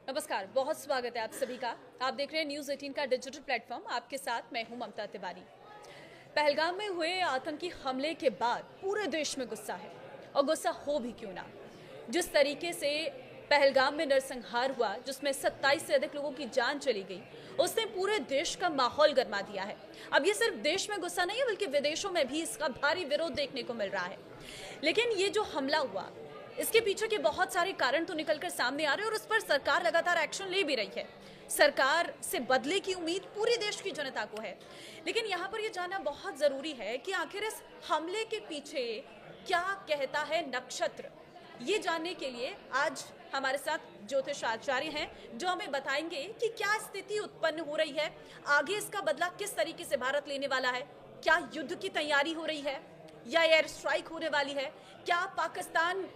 नमस्कार, बहुत स्वागत है आप सभी का। आप देख रहे हैं न्यूज़ 18 का डिजिटल प्लेटफॉर्म। आपके साथ मैं हूं ममता तिवारी। पहलगाम में हुए आतंकी हमले के बाद पूरे देश में गुस्सा है, और गुस्सा हो भी क्यों ना। जिस तरीके से पहलगाम में नरसंहार हुआ, जिसमें 27 से अधिक लोगों की जान चली गई, उसने पूरे देश का माहौल गरमा दिया है। अब ये सिर्फ देश में गुस्सा नहीं है, बल्कि विदेशों में भी इसका भारी विरोध देखने को मिल रहा है। लेकिन ये जो हमला हुआ, इसके पीछे के बहुत सारे कारण तो निकलकर सामने आ रहे हैं, और उस पर सरकार लगातार एक्शन ले भी रही है। सरकार से बदले की उम्मीद पूरे देश की जनता को है। लेकिन यहाँ पर यह जानना बहुत जरूरी है कि आखिर इस हमले के पीछे क्या कहता है नक्षत्र। ये जानने के लिए आज हमारे साथ ज्योतिष आचार्य हैं, जो हमें बताएंगे कि क्या स्थिति उत्पन्न हो रही है, आगे इसका बदला किस तरीके से भारत लेने वाला है, क्या युद्ध की तैयारी हो रही है या एयर स्ट्राइक होने वाली है, क्या पाकिस्तान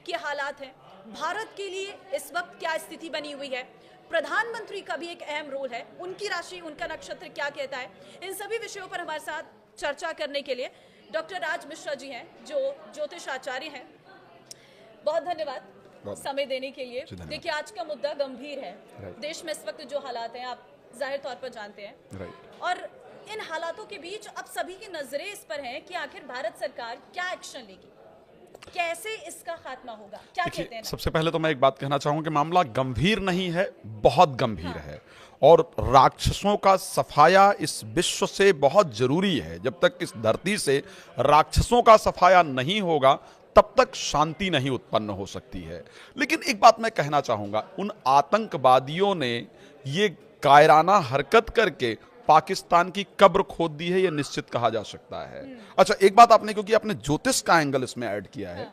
के हालात हैं, भारत के लिए इस वक्त क्या स्थिति बनी हुई है, प्रधानमंत्री का भी एक अहम रोल है, उनकी राशि, उनका नक्षत्र क्या कहता है। इन सभी विषयों पर हमारे साथ चर्चा करने के लिए डॉक्टर राज मिश्रा जी हैं, जो ज्योतिष आचार्य हैं। बहुत धन्यवाद समय देने के लिए। देखिए, आज का मुद्दा गंभीर है। देश में इस वक्त जो हालात हैं आप जाहिर तौर पर जानते हैं, और इन हालातों के बीच अब सभी की नजरें इस पर हैं कि आखिर भारत सरकार क्या एक्शन लेगी, कैसे इसका खात्मा होगा, क्या कहते हैं। सबसे पहले तो मैं एक बात कहना चाहूंगा कि मामला गंभीर नहीं है, बहुत गंभीर है, और राक्षसों का सफाया इस विश्व से बहुत जरूरी है। जब तक इस धरती से राक्षसों का सफाया नहीं होगा, तब तक शांति नहीं उत्पन्न हो सकती है। लेकिन एक बात मैं कहना चाहूंगा, उन आतंकवादियों ने ये कायराना हरकत करके पाकिस्तान की कब्र खोद दी है, ये निश्चित कहा जा सकता है। अच्छा, एक बात आपने, क्योंकि आपने ज्योतिष का एंगल इसमें ऐड किया है,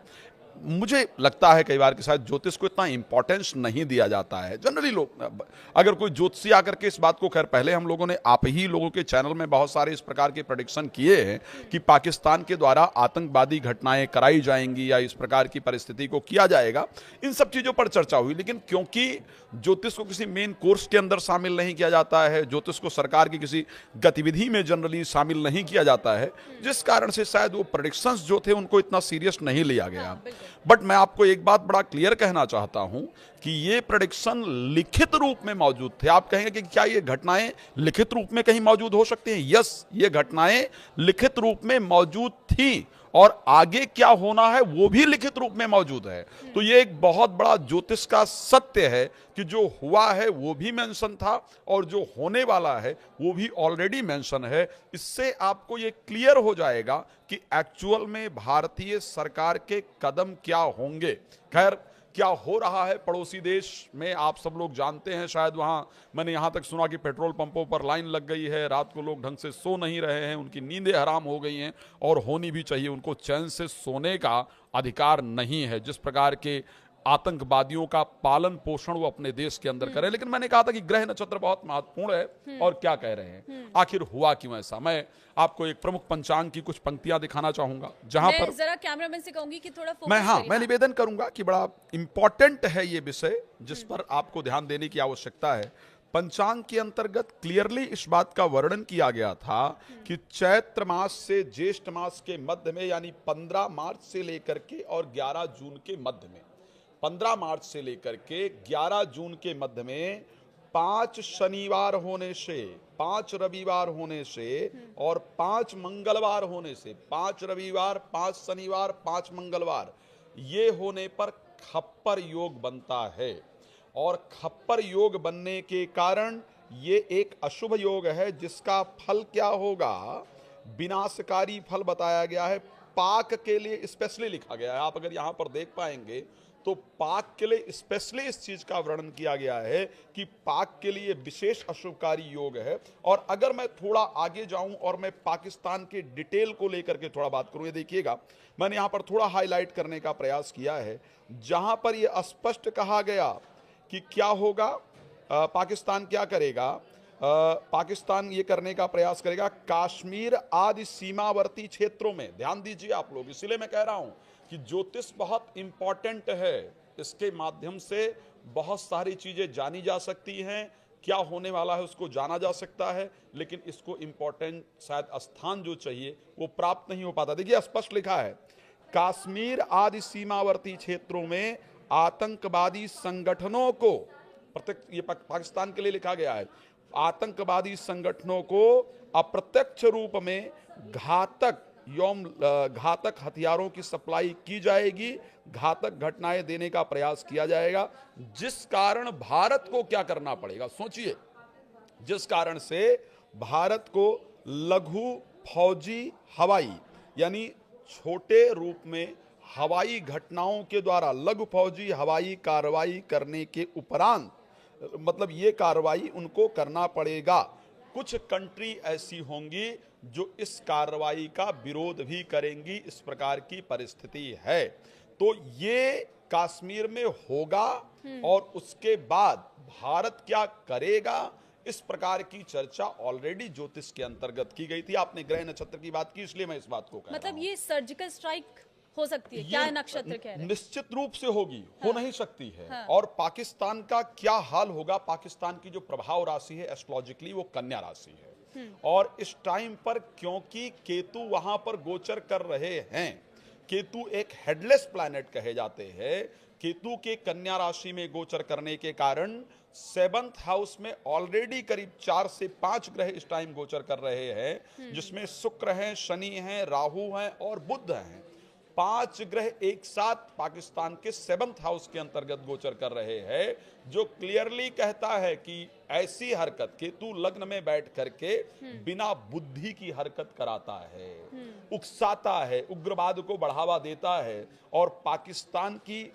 मुझे लगता है कई बार कि शायद ज्योतिष को इतना इंपॉर्टेंस नहीं दिया जाता है। जनरली लोग, अगर कोई ज्योतिषी आकर के इस बात को, खैर पहले हम लोगों ने, आप ही लोगों के चैनल में बहुत सारे इस प्रकार के प्रेडिक्शन किए हैं कि पाकिस्तान के द्वारा आतंकवादी घटनाएं कराई जाएंगी या इस प्रकार की परिस्थिति को किया जाएगा, इन सब चीजों पर चर्चा हुई। लेकिन क्योंकि ज्योतिष को किसी मेन कोर्स के अंदर शामिल नहीं किया जाता है, ज्योतिष को सरकार की किसी गतिविधि में जनरली शामिल नहीं किया जाता है, जिस कारण से शायद वो प्रेडिक्शंस जो थे उनको इतना सीरियस नहीं लिया गया। बट मैं आपको एक बात बड़ा क्लियर कहना चाहता हूं कि ये प्रेडिक्शन लिखित रूप में मौजूद थे। आप कहेंगे कि क्या ये घटनाएं लिखित रूप में कहीं मौजूद हो सकती हैं? यस, ये घटनाएं लिखित रूप में मौजूद थी, और आगे क्या होना है वो भी लिखित रूप में मौजूद है। तो ये एक बहुत बड़ा ज्योतिष का सत्य है कि जो हुआ है वो भी मेंशन था, और जो होने वाला है वो भी ऑलरेडी मेंशन है। इससे आपको ये क्लियर हो जाएगा कि एक्चुअल में भारतीय सरकार के कदम क्या होंगे। खैर, क्या हो रहा है पड़ोसी देश में आप सब लोग जानते हैं। शायद वहां मैंने यहां तक सुना कि पेट्रोल पंपों पर लाइन लग गई है, रात को लोग ढंग से सो नहीं रहे हैं, उनकी नींदें हराम हो गई हैं, और होनी भी चाहिए। उनको चैन से सोने का अधिकार नहीं है। जिस प्रकार के आतंकवादियों का पालन पोषण वो अपने देश के अंदर करे। लेकिन मैंने कहा था कि ग्रह नक्षत्र बहुत महत्वपूर्ण है, और क्या कह रहे हैं, आखिर हुआ क्यों ऐसा। मैं आपको एक प्रमुख पंचांग की कुछ पंक्तियां दिखाना चाहूंगा, जहां पर जरा कैमरामैन से कहूंगी कि थोड़ा फोकस मैं निवेदन करूंगा कि बड़ा इंपॉर्टेंट है ये विषय, जिस पर आपको ध्यान देने की आवश्यकता है। पंचांग के अंतर्गत क्लियरली इस बात का वर्णन किया गया था कि चैत्र मास से ज्येष्ठ मास के मध्य में, यानी 15 मार्च से लेकर के और 11 जून के मध्य में, 15 मार्च से लेकर के 11 जून के मध्य में 5 शनिवार होने से, 5 रविवार होने से और 5 मंगलवार होने से, 5 रविवार, 5 शनिवार, 5 मंगलवार, ये होने पर खप्पर योग बनता है। और खप्पर योग बनने के कारण ये एक अशुभ योग है, जिसका फल क्या होगा, विनाशकारी फल बताया गया है। पाक के लिए स्पेशली लिखा गया है। आप अगर यहां पर देख पाएंगे तो पाक के लिए स्पेशली इस चीज का वर्णन किया गया है कि पाक के लिए विशेष अशुभकारी योग है। और अगर मैं थोड़ा आगे जाऊं और मैं पाकिस्तान के डिटेल को लेकर के थोड़ा बात करूं, ये देखिएगा, मैंने यहां पर थोड़ा हाईलाइट करने का प्रयास किया है, जहां पर यह स्पष्ट कहा गया कि क्या होगा, पाकिस्तान क्या करेगा। पाकिस्तान ये करने का प्रयास करेगा कश्मीर आदि सीमावर्ती क्षेत्रों में। ध्यान दीजिए आप लोग, इसलिए मैं कह रहा हूं कि ज्योतिष बहुत इंपॉर्टेंट है। इसके माध्यम से बहुत सारी चीजें जानी जा सकती हैं, क्या होने वाला है उसको जाना जा सकता है, लेकिन इसको इंपॉर्टेंट शायद स्थान जो चाहिए वो प्राप्त नहीं हो पाता। देखिए, स्पष्ट लिखा है, कश्मीर आदि सीमावर्ती क्षेत्रों में आतंकवादी संगठनों को प्रत्यक्ष ये पाकिस्तान के लिए लिखा गया है, आतंकवादी संगठनों को अप्रत्यक्ष रूप में घातक हथियारों की सप्लाई की जाएगी, घातक घटनाएं देने का प्रयास किया जाएगा, जिस कारण भारत को क्या करना पड़ेगा, सोचिए, जिस कारण से भारत को लघु फौजी हवाई यानी छोटे रूप में हवाई घटनाओं के द्वारा लघु फौजी हवाई कार्रवाई करने के उपरांत, मतलब ये कार्रवाई उनको करना पड़ेगा। कुछ कंट्री ऐसी होंगी जो इस कार्रवाई का विरोध भी करेंगी, इस प्रकार की परिस्थिति है। तो ये कश्मीर में होगा और उसके बाद भारत क्या करेगा, इस प्रकार की चर्चा ऑलरेडी ज्योतिष के अंतर्गत की गई थी। आपने ग्रह नक्षत्र की बात की, इसलिए मैं इस बात को कह रहा हूं। ये सर्जिकल स्ट्राइक हो सकती है, क्या नक्षत्र कह रहे हैं? निश्चित रूप से होगी, हो नहीं सकती है। हाँ। और पाकिस्तान का क्या हाल होगा, पाकिस्तान की जो प्रभाव राशि है एस्ट्रोलॉजिकली वो कन्या राशि है, और इस टाइम पर क्योंकि केतु वहां पर गोचर कर रहे हैं, केतु एक हेडलेस प्लैनेट कहे जाते हैं, केतु के कन्या राशि में गोचर करने के कारण 7th हाउस में ऑलरेडी करीब 4 से 5 ग्रह इस टाइम गोचर कर रहे हैं, जिसमें शुक्र हैं, शनि हैं, राहु हैं और बुध हैं। 5 ग्रह एक साथ पाकिस्तान के 7th हाउस के अंतर्गत गोचर कर रहे हैं, जो क्लियरली कहता है कि ऐसी हरकत, केतु लग्न में बैठ करके बिना बुद्धि की हरकत कराता है, उकसाता है, उग्रवाद को बढ़ावा देता है, और पाकिस्तान की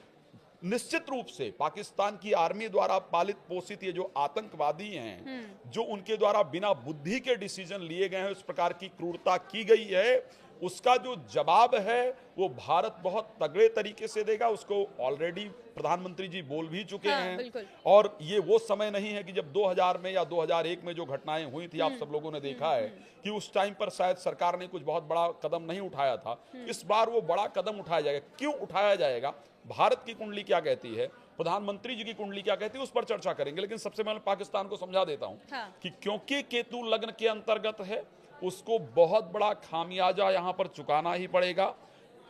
निश्चित रूप से पाकिस्तान की आर्मी द्वारा पालित पोषित ये जो आतंकवादी हैं, जो उनके द्वारा बिना बुद्धि के डिसीजन लिए गए हैं, इस प्रकार की क्रूरता की गई है, उसका जो जवाब है वो भारत बहुत तगड़े तरीके से देगा। उसको ऑलरेडी प्रधानमंत्री जी बोल भी चुके हैं। और ये वो समय नहीं है कि जब 2000 में या 2001 में जो घटनाएं हुई थी, आप सब लोगों ने देखा है कि उस टाइम पर शायद सरकार ने कुछ बहुत बड़ा कदम नहीं उठाया था। इस बार वो बड़ा कदम उठाया जाएगा। क्यों उठाया जाएगा, भारत की कुंडली क्या कहती है, प्रधानमंत्री जी की कुंडली क्या कहती है, उस पर चर्चा करेंगे। लेकिन सबसे पहले पाकिस्तान को समझा देता हूं कि क्योंकि केतु लग्न के अंतर्गत है, उसको बहुत बड़ा खामियाजा यहां पर चुकाना ही पड़ेगा।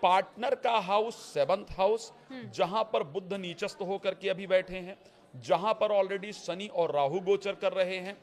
पार्टनर का हाउस 7th हाउस, जहां पर बुध नीचस्थ होकर के अभी बैठे हैं, जहां पर ऑलरेडी शनि और राहु गोचर कर रहे हैं,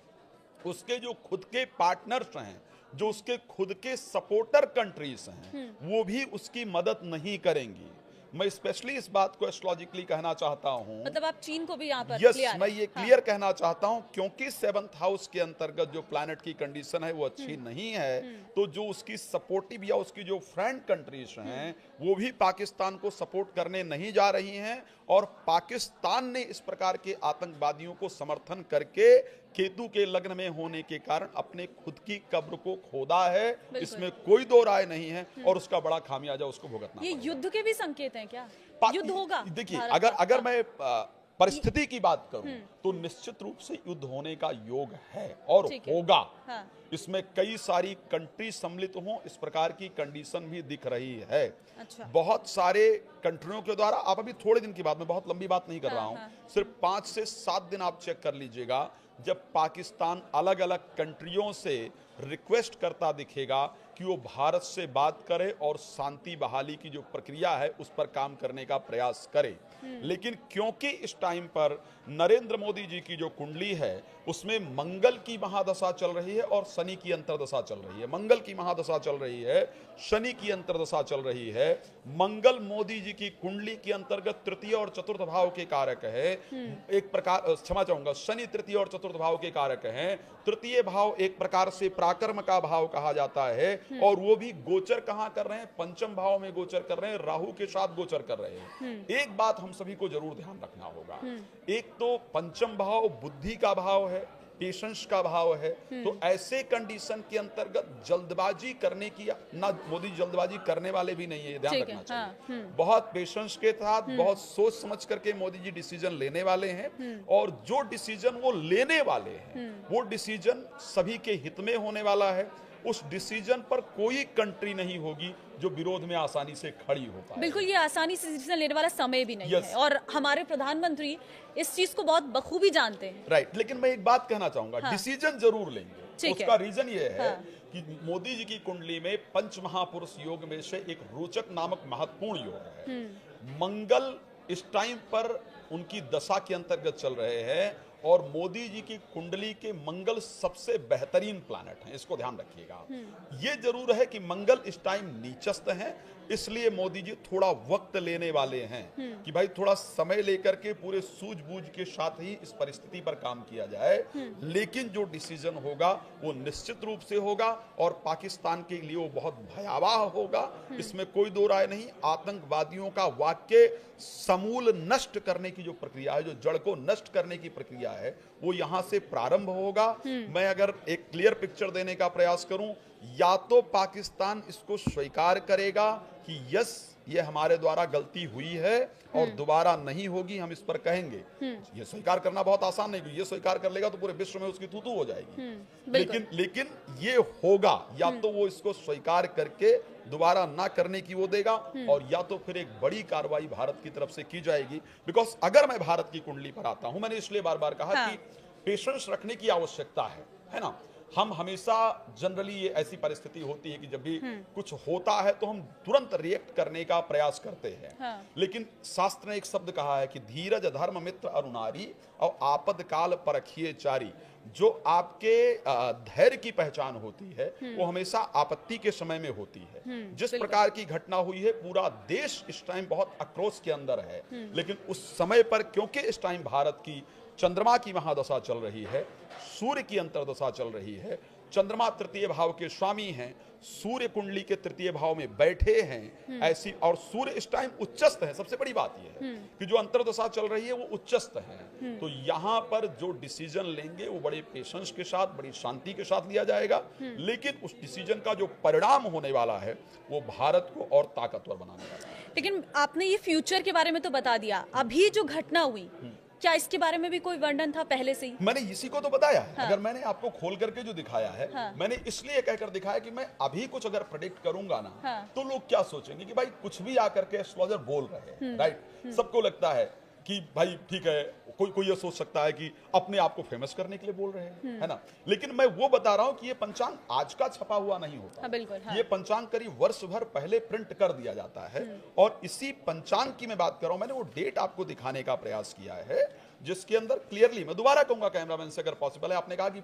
उसके जो खुद के पार्टनर्स हैं, जो उसके खुद के सपोर्टर कंट्रीज हैं, वो भी उसकी मदद नहीं करेंगी। मैं स्पेशली इस बात को एस्ट्रोलॉजिकली कहना चाहता हूं, मतलब आप चीन को भी यहाँ पर यस, मैं ये क्लियर कहना चाहता हूं, क्योंकि 7th हाउस के अंतर्गत जो प्लैनेट की कंडीशन है वो अच्छी नहीं है, तो जो उसकी सपोर्टिव या उसकी जो फ्रेंड कंट्रीज हैं वो भी पाकिस्तान को सपोर्ट करने नहीं जा रही हैं, और पाकिस्तान ने इस प्रकार के आतंकवादियों को समर्थन करके केतु के लग्न में होने के कारण अपने खुद की कब्र को खोदा है, इसमें कोई दो राय नहीं है, और उसका बड़ा खामियाजा उसको भुगतना ये युद्ध के भी संकेत हैं क्या? युद्ध होगा? देखिए, अगर मैं परिस्थिति की बात करूं तो निश्चित रूप से युद्ध होने का योग है और होगा। इसमें कई सारी कंट्री सम्मिलित हों, इस प्रकार की कंडीशन भी दिख रही है। बहुत सारे कंट्रियों के द्वारा, आप अभी थोड़े दिन की बात, मैं बहुत लंबी बात नहीं कर रहा हूं, सिर्फ 5 से 7 दिन आप चेक कर लीजिएगा, जब पाकिस्तान अलग अलग कंट्रियों से रिक्वेस्ट करता दिखेगा कि वो भारत से बात करे और शांति बहाली की जो प्रक्रिया है उस पर काम करने का प्रयास करे। लेकिन क्योंकि इस टाइम पर नरेंद्र मोदी जी की जो कुंडली है उसमें मंगल की महादशा चल रही है और शनि की अंतर्दशा चल रही है। मंगल की महादशा चल रही है, शनि की अंतर्दशा चल रही है। मंगल मोदी जी की कुंडली के अंतर्गत तृतीय और चतुर्थ भाव के कारक है। एक प्रकार, क्षमा चाहूंगा, शनि तृतीय और चतुर्थ भाव के कारक हैं। तृतीय भाव एक प्रकार से पराक्रम का भाव कहा जाता है, और वो भी गोचर कहां कर रहे हैं, पंचम भाव में गोचर कर रहे हैं, राहु के साथ गोचर कर रहे हैं। एक बात हम सभी को जरूर ध्यान रखना होगा, एक तो पंचम भाव बुद्धि का भाव है, पेशेंस का भाव है, तो ऐसे कंडीशन के अंतर्गत जल्दबाजी करने की, ना मोदी जल्दबाजी करने वाले भी नहीं है, ध्यान रखना चाहिए। बहुत पेशेंस के साथ, बहुत सोच समझ करके मोदी जी डिसीजन लेने वाले हैं, और जो डिसीजन वो लेने वाले हैं वो डिसीजन सभी के हित में होने वाला है। उस डिसीजन पर कोई कंट्री नहीं होगी जो विरोध में आसानी से खड़ी हो पाए। बिल्कुल, ये आसानी से डिसीजन लेने वाला समय भी नहीं है, और हमारे प्रधानमंत्री इस चीज को बहुत बखूबी जानते हैं। राइट, लेकिन मैं एक बात कहना चाहूंगा, डिसीजन जरूर लेंगे। उसका रीजन ये है कि मोदी जी की कुंडली में पंच महापुरुष योग में से एक रोचक नामक महत्वपूर्ण योग है। मंगल इस टाइम पर उनकी दशा के अंतर्गत चल रहे हैं और मोदी जी की कुंडली के मंगल सबसे बेहतरीन प्लैनेट हैं, इसको ध्यान रखिएगा। ये जरूर है कि मंगल इस टाइम नीचस्थ हैं, इसलिए मोदी जी थोड़ा वक्त लेने वाले हैं कि भाई थोड़ा समय लेकर के पूरे सूझबूझ के साथ ही इस परिस्थिति पर काम किया जाए। लेकिन जो डिसीजन होगा वो निश्चित रूप से होगा और पाकिस्तान के लिए वो बहुत भयावह होगा, इसमें कोई दो राय नहीं। आतंकवादियों का वाक्य समूल नष्ट करने की जो प्रक्रिया है, जो जड़ को नष्ट करने की प्रक्रिया है, वो यहां से प्रारंभ होगा। मैं अगर एक क्लियर पिक्चर देने का प्रयास करूं, या तो पाकिस्तान इसको स्वीकार करेगा कि यस ये हमारे द्वारा गलती हुई है और दोबारा नहीं होगी, हम इस पर कहेंगे। ये स्वीकार करना बहुत आसान नहीं, ये स्वीकार कर लेगा तो पूरे विश्व में उसकी तू हो जाएगी। लेकिन ये होगा, या तो वो इसको स्वीकार करके दोबारा ना करने की वो देगा, और या तो फिर एक बड़ी कार्रवाई भारत की तरफ से की जाएगी। बिकॉज अगर मैं भारत की कुंडली पर आता हूं, मैंने इसलिए बार बार कहा कि पेशेंस रखने की आवश्यकता है ना। हम हमेशा जनरली ये ऐसी परिस्थिति होती है कि जब भी कुछ होता है तो हम तुरंत रिएक्ट करने का प्रयास करते हैं। लेकिन शास्त्र ने एक शब्द कहा है कि धीरज धर्म मित्र अरुणारी और आपद काल परखिए चारी। जो आपके धैर्य की पहचान होती है वो हमेशा आपत्ति के समय में होती है। जिस प्रकार की घटना हुई है, पूरा देश इस टाइम बहुत आक्रोश के अंदर है, लेकिन उस समय पर क्योंकि इस टाइम भारत की चंद्रमा की महादशा चल रही है, सूर्य की अंतर्दशा चल रही है, चंद्रमा तृतीय भाव के स्वामी हैं, सूर्य कुंडली के तृतीय भाव में बैठे हैं ऐसी, और सूर्य इस टाइम उच्चस्थ है। सबसे बड़ी बात यह है कि जो अंतर्दशा चल रही है वो उच्चस्थ है। तो यहाँ पर जो डिसीजन लेंगे वो बड़े पेशेंस के साथ, बड़ी शांति के साथ लिया जाएगा। लेकिन उस डिसीजन का जो परिणाम होने वाला है वो भारत को और ताकतवर बनाने वाला है। लेकिन आपने ये फ्यूचर के बारे में तो बता दिया, अभी जो घटना हुई क्या इसके बारे में भी कोई वर्णन था पहले से ही? मैंने इसी को तो बताया है। अगर मैंने आपको खोल करके जो दिखाया है, मैंने इसलिए कहकर दिखाया कि मैं अभी कुछ अगर प्रेडिक्ट करूंगा ना, तो लोग क्या सोचेंगे कि भाई कुछ भी आकर के एस्ट्रोलॉजर बोल रहे हैं, राइट। सबको लगता है कि भाई ठीक है, कोई ये सोच सकता है कि अपने आप को फेमस करने के लिए बोल रहे हैं, है ना। लेकिन मैं वो बता रहा हूं कि ये पंचांग आज का छपा हुआ नहीं होता। बिल्कुल, ये पंचांग करीब वर्ष भर पहले प्रिंट कर दिया जाता है। और इसी पंचांग की मैं बात कर रहा हूं, मैंने वो डेट आपको दिखाने का प्रयास किया है जिसके अंदर क्लियरली, मैं दोबारा कहूंगा कैमरामैन से अगर पॉसिबल है, आपने कहा कि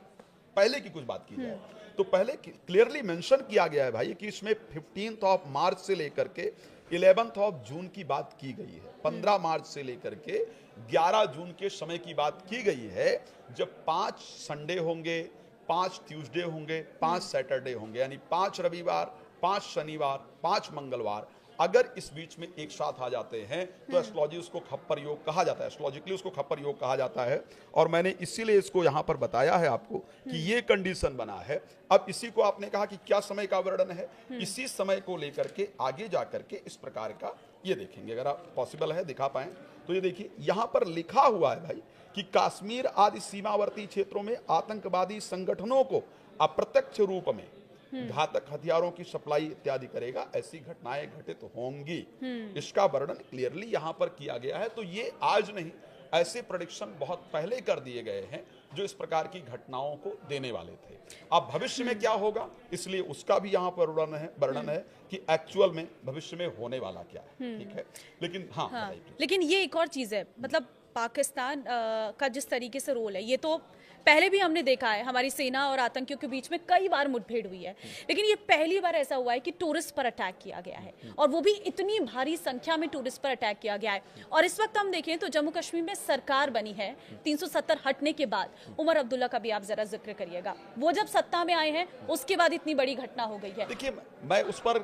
पहले की कुछ बात की जाए, तो पहले क्लियरली मेंशन किया गया है भाई कि इसमें 15 ऑफ मार्च से लेकर के 11 ऑफ जून की बात की गई है। 15 मार्च से लेकर के 11 जून के समय की बात की गई है, जब 5 संडे होंगे, 5 ट्यूसडे होंगे, 5 सैटरडे होंगे, यानी 5 रविवार, 5 शनिवार, 5 मंगलवार अगर इस बीच में एक साथ आ जाते हैं तो एस्ट्रोलॉजी उसको खप्पर योग कहा जाता है, एस्ट्रोलॉजिकली उसको खप्पर योग कहा जाता है। और मैंने इसीलिए इसको यहां पर बताया है आपको कि ये कंडीशन बना है। अब इसी को आपने कहा कि क्या समय का वर्णन है, इसी समय को लेकर के आगे जाकर के इस प्रकार का ये देखेंगे, अगर आप पॉसिबल है दिखा पाए तो ये देखिए, यहां पर लिखा हुआ है भाई कि कश्मीर आदि सीमावर्ती क्षेत्रों में आतंकवादी संगठनों को अप्रत्यक्ष रूप में घातक हथियारों की सप्लाई इत्यादि करेगा, ऐसी घटनाएं घटित होंगी। इसका वर्णन क्लियरली यहां पर किया गया है। तो ये आज नहीं, ऐसे प्रेडिक्शन बहुत पहले कर दिए गए हैं जो इस प्रकार की घटनाओं को देने वाले थे। अब भविष्य में क्या होगा, इसलिए उसका भी यहाँ पर वर्णन है कि एक्चुअल में भविष्य में होने वाला क्या है। ठीक है, लेकिन हाँ। लेकिन ये एक और चीज है, मतलब पाकिस्तान का जिस तरीके से रोल है, ये तो पहले भी हमने देखा है, हमारी सेना और आतंकियों के बीच में कई बार मुठभेड़ हुई है, लेकिन ये पहली बार ऐसा हुआ है कि टूरिस्ट पर अटैक किया गया है, और वो भी इतनी भारी संख्या में टूरिस्ट पर अटैक किया गया है। और इस वक्त हम देखें तो जम्मू कश्मीर में सरकार बनी है 370 हटने के बाद। उमर अब्दुल्ला का भी आप जरा जिक्र करिएगा, वो जब सत्ता में आए हैं उसके बाद इतनी बड़ी घटना हो गई है। देखिए, मैं उस पर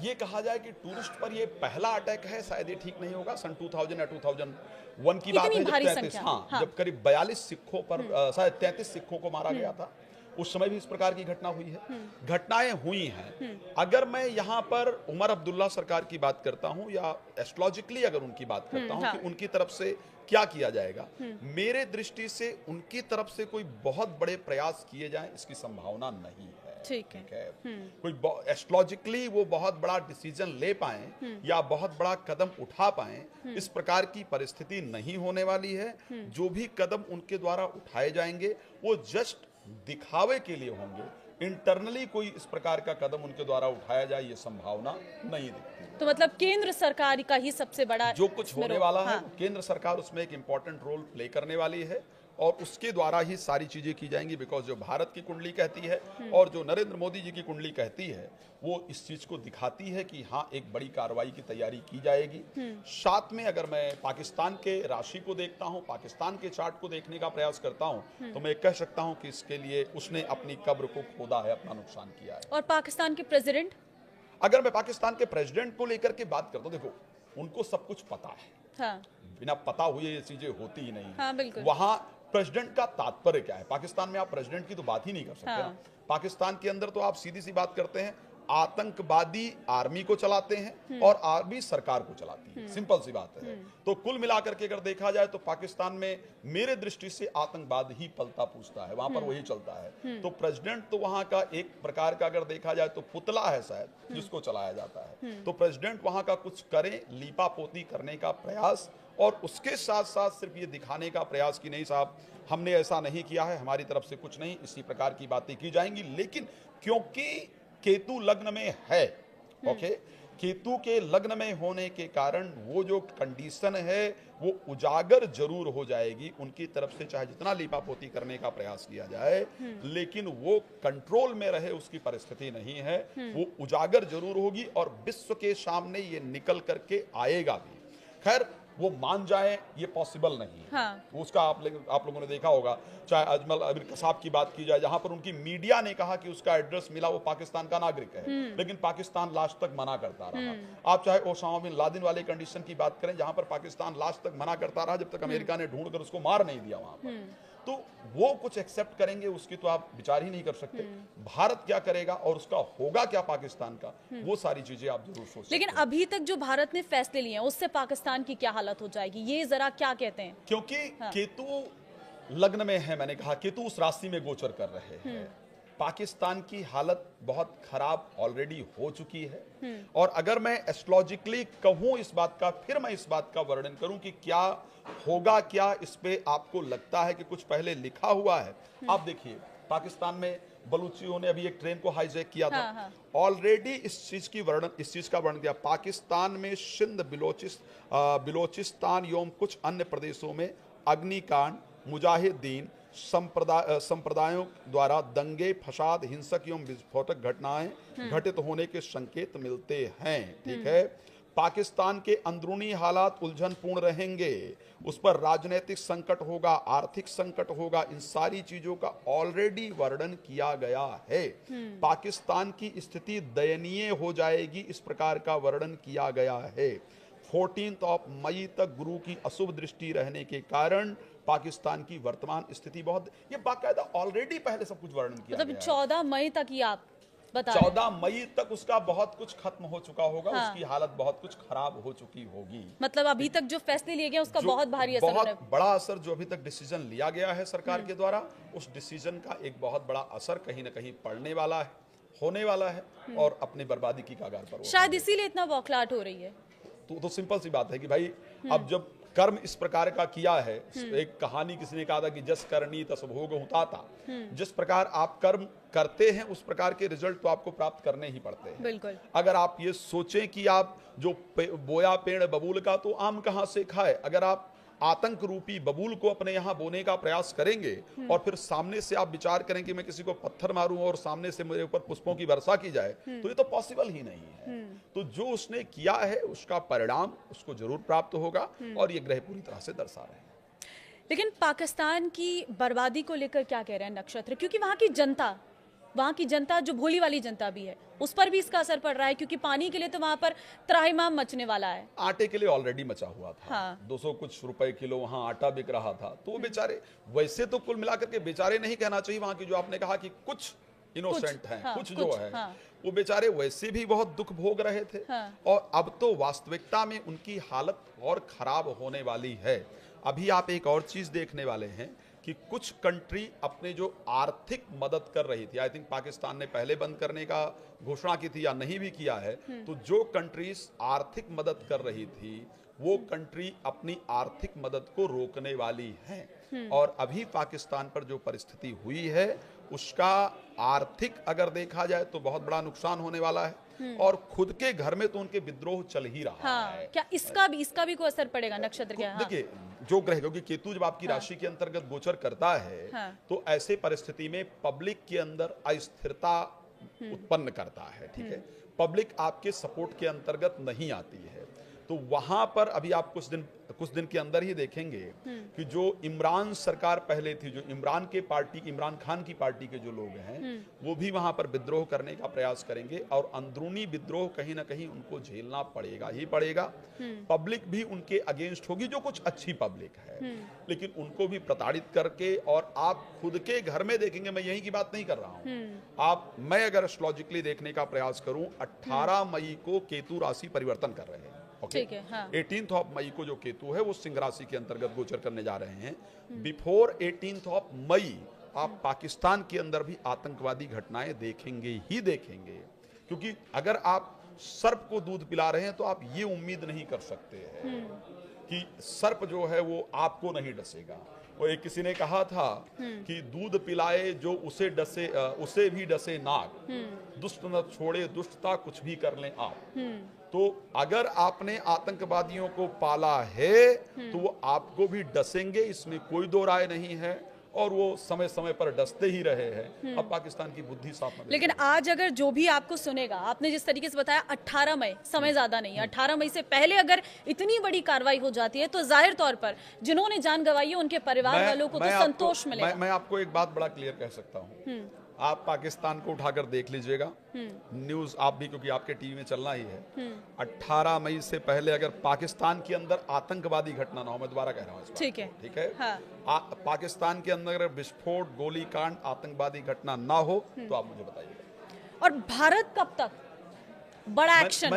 ये कहा जाए कि टूरिस्ट पर ये पहला अटैक है, शायद ये ठीक नहीं होगा। सन 2000 या 2001 की बात है, जब करीब 42 सिखों पर, शायद 33 सिखों को मारा गया था। उस समय भी इस प्रकार की घटना हुई है, घटनाएं हुई हैं। अगर मैं यहाँ पर उमर अब्दुल्ला सरकार की बात करता हूँ या एस्ट्रोलॉजिकली अगर उनकी बात करता हूँ कि उनकी तरफ से क्या किया जाएगा, मेरे दृष्टि से उनकी तरफ से कोई बहुत बड़े प्रयास किए जाएं इसकी संभावना नहीं है। ठीक है। कोई एस्ट्रोलॉजिकली वो बहुत बड़ा डिसीजन ले पाए या बहुत बड़ा कदम उठा पाए, इस प्रकार की परिस्थिति नहीं होने वाली है। जो भी कदम उनके द्वारा उठाए जाएंगे वो जस्ट दिखावे के लिए होंगे, इंटरनली कोई इस प्रकार का कदम उनके द्वारा उठाया जाए, ये संभावना नहीं दिखती। तो मतलब केंद्र सरकार का ही सबसे बड़ा जो कुछ होने वाला है, हाँ। केंद्र सरकार उसमें एक इम्पोर्टेंट रोल प्ले करने वाली है और उसके द्वारा ही सारी चीजें की जाएंगी। बिकॉज जो भारत की कुंडली कहती है और जो नरेंद्र मोदी जी की कुंडली कहती है, वो इस चीज को दिखाती है कि हाँ, एक बड़ी कार्रवाई की तैयारी की जाएगी। साथ में अगर मैं पाकिस्तान के राशि को देखता हूँ, पाकिस्तान के चार्ट को देखने का प्रयास करता हूँ, तो मैं कह सकता हूँ कि इसके लिए उसने अपनी कब्र को खोदा है, अपना नुकसान किया है। और पाकिस्तान के प्रेसिडेंट, अगर मैं पाकिस्तान के प्रेसिडेंट को लेकर के बात करता हूँ, देखो उनको सब कुछ पता है, हाँ बिना पता हुए ये चीजें होती ही नहीं। हाँ बिल्कुल। वहां प्रेसिडेंट का तात्पर्य क्या है? पाकिस्तान में आप प्रेसिडेंट की तो बात ही नहीं कर सकते हाँ। ना। पाकिस्तान के अंदर तो आप सीधी सी बात करते हैं, आतंकवादी आर्मी को चलाते हैं और आर्मी सरकार को चलाती है, सिंपल सी बात है। तो कुल मिलाकर के अगर देखा जाए तो पाकिस्तान में मेरे दृष्टि से आतंकवाद ही पलता पूछता है, वहां पर वही चलता है। तो प्रेसिडेंट तो वहां का एक प्रकार का अगर देखा जाए तो पुतला है शायद, जिसको चलाया जाता है। तो प्रेसिडेंट वहां का कुछ करें, लीपा पोती करने का प्रयास, और उसके साथ साथ सिर्फ ये दिखाने का प्रयास कि नहीं साहब हमने ऐसा नहीं किया है, हमारी तरफ से कुछ नहीं, इसी प्रकार की बातें की जाएंगी। लेकिन क्योंकि केतु लग्न में है, ओके, केतु के लग्न में होने के कारण वो जो कंडीशन है वो उजागर जरूर हो जाएगी उनकी तरफ से, चाहे जितना लीपापोती करने का प्रयास किया जाए, लेकिन वो कंट्रोल में रहे उसकी परिस्थिति नहीं है। वो उजागर जरूर होगी और विश्व के सामने ये निकल करके आएगा भी। खैर वो मान जाए ये पॉसिबल नहीं है। हाँ। उसका आप लोगों ने देखा होगा, चाहे अजमल अमीर कसाब की बात की जाए, जहां पर उनकी मीडिया ने कहा कि उसका एड्रेस मिला, वो पाकिस्तान का नागरिक है, लेकिन पाकिस्तान लास्ट तक मना करता रहा। आप चाहे ओसामा बिन लादेन वाले कंडीशन की बात करें, जहां पर पाकिस्तान लास्ट तक मना करता रहा, जब तक अमेरिका ने ढूंढ कर उसको मार नहीं दिया वहां पर। तो वो कुछ एक्सेप्ट करेंगे उसकी तो आप विचार ही नहीं कर सकते। भारत क्या करेगा और उसका होगा क्या पाकिस्तान का, वो सारी चीजें आप जरूर सोच सकते लेकिन हैं। अभी तक जो भारत ने फैसले लिए हैं उससे पाकिस्तान की क्या हालत हो जाएगी, ये जरा क्या कहते हैं? क्योंकि केतु लग्न में है, मैंने कहा केतु उस राशि में गोचर कर रहे हैं। पाकिस्तान की हालत बहुत खराब ऑलरेडी हो चुकी है। और अगर मैं एस्ट्रोलॉजिकली कहूं इस बात का, फिर मैं इस बात का वर्णन करूं कि क्या होगा, क्या इस पे आपको लगता है कि कुछ पहले लिखा हुआ है? आप देखिए, पाकिस्तान में बलूचियों ने अभी एक ट्रेन को हाईजैक किया था, ऑलरेडी इस चीज का वर्णन किया। पाकिस्तान में सिंध, बिलोचिस्तान एवं कुछ अन्य प्रदेशों में अग्निकांड, मुजाहिदीन संप्रदायों द्वारा दंगे, फसाद, हिंसक एवं विस्फोटक घटनाएं घटित होने के संकेत मिलते हैं। ठीक है, पाकिस्तान के अंदरूनी हालात उलझनपूर्ण रहेंगे, उस पर राजनीतिक संकट होगा, आर्थिक संकट होगा, इन सारी चीजों का ऑलरेडी वर्णन किया गया है। पाकिस्तान की स्थिति दयनीय हो जाएगी, इस प्रकार का वर्णन किया गया है। 14 मई तक गुरु की अशुभ दृष्टि रहने के कारण पाकिस्तान की वर्तमान स्थिति बहुत, ये बाकायदा ऑलरेडी पहले सब कुछ वर्णन किया मतलब गया है। 14 मई तक ही आप बता रहे हैं। 14 मई तक उसका बहुत कुछ खत्म हो चुका होगा, हाँ। उसकी हालत बहुत कुछ खराब हो चुकी होगी। मतलब अभी तक जो फैसले लिए गए उसका जो बहुत भारी असर बहुत होने- बड़ा असर जो अभी तक डिसीजन लिया गया है सरकार के द्वारा, उस डिसीजन का एक बहुत बड़ा असर कहीं ना कहीं पड़ने वाला है, होने वाला है, और अपनी बर्बादी की कगार पर वो शायद इसीलिए इतना बौखलाहट हो रही है। तो सिंपल सी बात है कि भाई अब जब कर्म इस प्रकार का किया है, एक कहानी किसी ने कहा था कि जस करनी तस भोग हुता था, जिस प्रकार आप कर्म करते हैं उस प्रकार के रिजल्ट तो आपको प्राप्त करने ही पड़ते हैं। बिल्कुल। अगर आप ये सोचें कि आप जो बोया पेड़ बबूल का तो आम कहां से खाए, अगर आप आतंक रूपी बबूल को अपने यहां बोने का प्रयास करेंगे और फिर सामने से आप विचार करें कि मैं किसी को पत्थर मारूं और सामने से मेरे ऊपर पुष्पों की वर्षा की जाए, तो ये तो पॉसिबल ही नहीं है। तो जो उसने किया है उसका परिणाम उसको जरूर प्राप्त होगा, और ये ग्रह पूरी तरह से दर्शा रहे हैं। लेकिन पाकिस्तान की बर्बादी को लेकर क्या कह रहे हैं नक्षत्र? क्योंकि वहाँ की जनता जो भोली वाली जनता भी है, उस पर भी इसका असर पड़ रहा है, क्योंकि पानी के लिए तो वहाँ पर त्राहिमाम मचने वाला है। आटे के लिए ऑलरेडी मचा हुआ था। हाँ। 200 कुछ रुपए किलो वहां आटा बिक रहा था, तो वो बेचारे, वैसे तो कुल मिलाकर के बेचारे नहीं कहना चाहिए, वहां की जो आपने कहा कि कुछ इनोसेंट हैं, हाँ, कुछ जो है, हाँ। वो बेचारे वैसे भी बहुत दुख भोग रहे थे। हाँ। और अब तो वास्तविकता में उनकी हालत और खराब होने वाली है। अभी आप एक और चीज देखने वाले हैं कि कुछ कंट्री अपने जो आर्थिक मदद कर रही थी, आई थिंक पाकिस्तान ने पहले बंद करने का घोषणा की थी या नहीं भी किया है, तो जो कंट्रीज आर्थिक मदद कर रही थी वो कंट्री अपनी आर्थिक मदद को रोकने वाली हैं। और अभी पाकिस्तान पर जो परिस्थिति हुई है उसका आर्थिक अगर देखा जाए तो बहुत बड़ा नुकसान होने वाला है, और खुद के घर में तो उनके विद्रोह चल ही रहा है। क्या इसका भी कोई असर पड़ेगा नक्षत्र के? देखिए, जो ग्रह, क्योंकि केतु जब आपकी राशि के अंतर्गत गोचर करता है तो ऐसे परिस्थिति में पब्लिक के अंदर अस्थिरता उत्पन्न करता है। ठीक है, पब्लिक आपके सपोर्ट के अंतर्गत नहीं आती है, तो वहां पर अभी आप कुछ दिन के अंदर ही देखेंगे कि जो इमरान सरकार पहले थी, जो इमरान खान की पार्टी के जो लोग हैं वो भी वहां पर विद्रोह करने का प्रयास करेंगे, और अंदरूनी विद्रोह कहीं ना कहीं उनको झेलना पड़ेगा ही पड़ेगा। पब्लिक भी उनके अगेंस्ट होगी, जो कुछ अच्छी पब्लिक है, लेकिन उनको भी प्रताड़ित करके, और आप खुद के घर में देखेंगे, मैं यही की बात नहीं कर रहा हूं, मैं अगर एस्ट्रोलॉजिकली देखने का प्रयास करूं, 18 मई को केतु राशि परिवर्तन कर रहे हैं। ठीक है, हाँ। 18 ऑफ मई को जो केतु है वो सिंह राशि के अंतर्गत गोचर करने जा रहे हैं। बिफोर 18 ऑफ मई आप पाकिस्तान के अंदर भी आतंकवादी घटनाएं देखेंगे ही देखेंगे, क्योंकि अगर आप सर्प को दूध पिला रहे हैं तो आप ये उम्मीद नहीं कर सकते हैं कि सर्प जो है वो आपको नहीं डसेगा। वो एक किसी ने कहा था कि दूध पिलाए जो उसे डसे, उसे भी डसे नाग, दुष्ट न छोड़े दुष्टता कुछ भी कर लें आप। तो अगर आपने आतंकवादियों को पाला है तो वो आपको भी डसेंगे, इसमें कोई दो राय नहीं है, और वो समय समय पर डसते ही रहे हैं। अब पाकिस्तान की बुद्धि साफ न। लेकिन आज अगर जो भी आपको सुनेगा, आपने जिस तरीके से बताया 18 मई, समय ज्यादा नहीं है, 18 मई से पहले अगर इतनी बड़ी कार्रवाई हो जाती है तो जाहिर तौर पर जिन्होंने जान गंवाई है उनके परिवार वालों को तो संतोष मिलेगा। मैं आपको एक बात बड़ा क्लियर कह सकता हूँ, आप पाकिस्तान को उठाकर देख लीजिएगा, न्यूज आप भी, क्योंकि आपके टीवी में चलना ही है, 18 मई से पहले अगर पाकिस्तान के अंदर आतंकवादी घटना ना हो, मैं दोबारा कह रहा हूँ, ठीक है, ठीक है, हाँ। पाकिस्तान के अंदर अगर विस्फोट, गोलीकांड, आतंकवादी घटना ना हो तो आप मुझे बताइएगा। और भारत कब तक बड़ा एक्शन,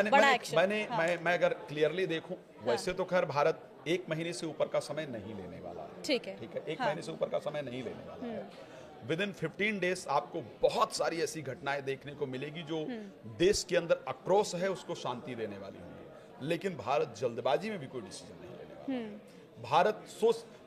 मैं अगर क्लियरली देखूं, वैसे तो खैर भारत 1 महीने से ऊपर का समय नहीं लेने वाला है। ठीक है, 1 महीने से ऊपर का समय नहीं लेने वाला है। विद इन 15 डेज आपको बहुत सारी ऐसी घटनाएं देखने को मिलेगी जो देश के अंदर आक्रोश है उसको शांति देने वाली होंगी, लेकिन भारत जल्दबाजी में भी कोई डिसीजन नहीं लेने वाला है।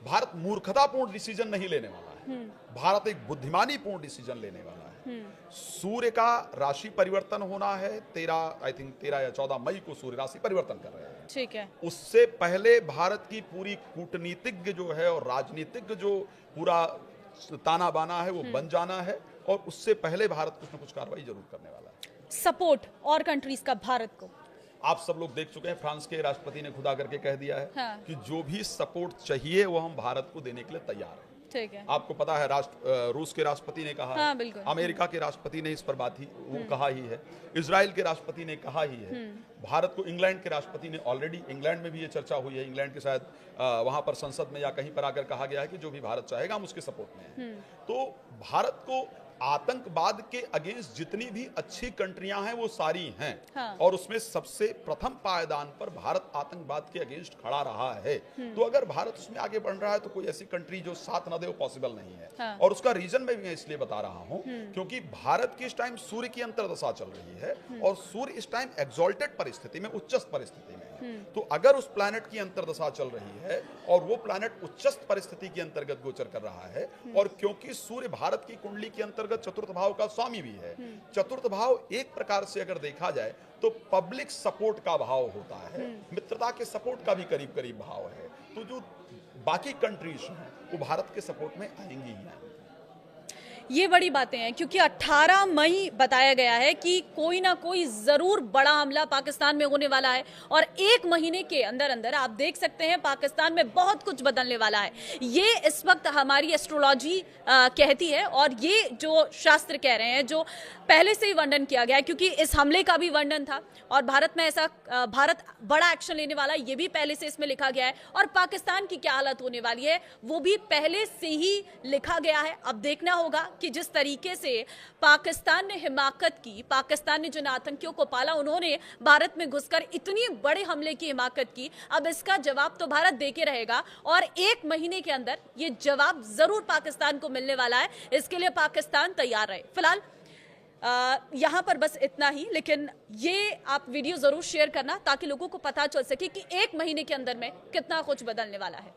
भारत मूर्खतापूर्ण डिसीजन नहीं लेने वाला है, भारत एक बुद्धिमानीपूर्ण डिसीजन लेने वाला है। सूर्य का राशि परिवर्तन होना है 13 या 14 मई को सूर्य राशि परिवर्तन कर रहे हैं। ठीक है, उससे पहले भारत की पूरी कूटनीतिज्ञ जो है और राजनीतिक जो पूरा ताना बाना है वो बन जाना है, और उससे पहले भारत कुछ न कुछ कार्रवाई जरूर करने वाला है। सपोर्ट और कंट्रीज का भारत को, आप सब लोग देख चुके हैं, फ्रांस के राष्ट्रपति ने खुद आकर के कह दिया है हाँ। कि जो भी सपोर्ट चाहिए वो हम भारत को देने के लिए तैयार हैं। ठीक है, आपको पता है रूस के राष्ट्रपति ने कहा हाँ, है, अमेरिका के राष्ट्रपति ने इस पर बात ही वो कहा ही है, इजराइल के राष्ट्रपति ने कहा ही है, भारत को इंग्लैंड के राष्ट्रपति ने ऑलरेडी, इंग्लैंड में भी ये चर्चा हुई है, इंग्लैंड के शायद वहां पर संसद में या कहीं पर आकर कहा गया है कि जो भी भारत चाहेगा हम उसके सपोर्ट में हैं। तो भारत को आतंकवाद के अगेंस्ट जितनी भी अच्छी कंट्रियां हैं वो सारी हैं, हाँ। और उसमें सबसे प्रथम पायदान पर भारत आतंकवाद के अगेंस्ट खड़ा रहा है। तो अगर भारत उसमें आगे बढ़ रहा है तो कोई ऐसी कंट्री जो साथ न दे वो पॉसिबल नहीं है, हाँ। और उसका रीजन मैं इसलिए बता रहा हूं क्योंकि भारत की इस टाइम सूर्य की अंतर्दशा चल रही है, और सूर्य इस टाइम एक्सॉल्टेड परिस्थिति में, उच्चस्थ परिस्थिति में है। तो अगर उस प्लैनेट की अंतर्दशा चल रही है और वो प्लैनेट उच्चस्थ परिस्थिति के अंतर्गत गोचर कर रहा है, और क्योंकि सूर्य भारत की कुंडली के अंतर्गत चतुर्थ भाव का स्वामी भी है, चतुर्थ भाव एक प्रकार से अगर देखा जाए तो पब्लिक सपोर्ट का भाव होता है, मित्रता के सपोर्ट का भी करीब करीब भाव है। तो जो बाकी कंट्रीज हैं वो भारत के सपोर्ट में आएंगी ही आएंगी। ये बड़ी बातें हैं क्योंकि 18 मई बताया गया है कि कोई ना कोई जरूर बड़ा हमला पाकिस्तान में होने वाला है, और 1 महीने के अंदर अंदर आप देख सकते हैं पाकिस्तान में बहुत कुछ बदलने वाला है। ये इस वक्त हमारी एस्ट्रोलॉजी कहती है, और ये जो शास्त्र कह रहे हैं, जो पहले से ही वर्णन किया गया है, क्योंकि इस हमले का भी वर्णन था, और भारत में ऐसा भारत बड़ा एक्शन लेने वाला है, ये भी पहले से इसमें लिखा गया है, और पाकिस्तान की क्या हालत होने वाली है वो भी पहले से ही लिखा गया है। अब देखना होगा कि जिस तरीके से पाकिस्तान ने हिमाकत की, पाकिस्तान ने जिन आतंकियों को पाला, उन्होंने भारत में घुसकर इतनी बड़े हमले की हिमाकत की, अब इसका जवाब तो भारत देके रहेगा, और 1 महीने के अंदर ये जवाब जरूर पाकिस्तान को मिलने वाला है। इसके लिए पाकिस्तान तैयार रहे। फिलहाल यहाँ पर बस इतना ही, लेकिन ये आप वीडियो जरूर शेयर करना ताकि लोगों को पता चल सके कि 1 महीने के अंदर में कितना कुछ बदलने वाला है।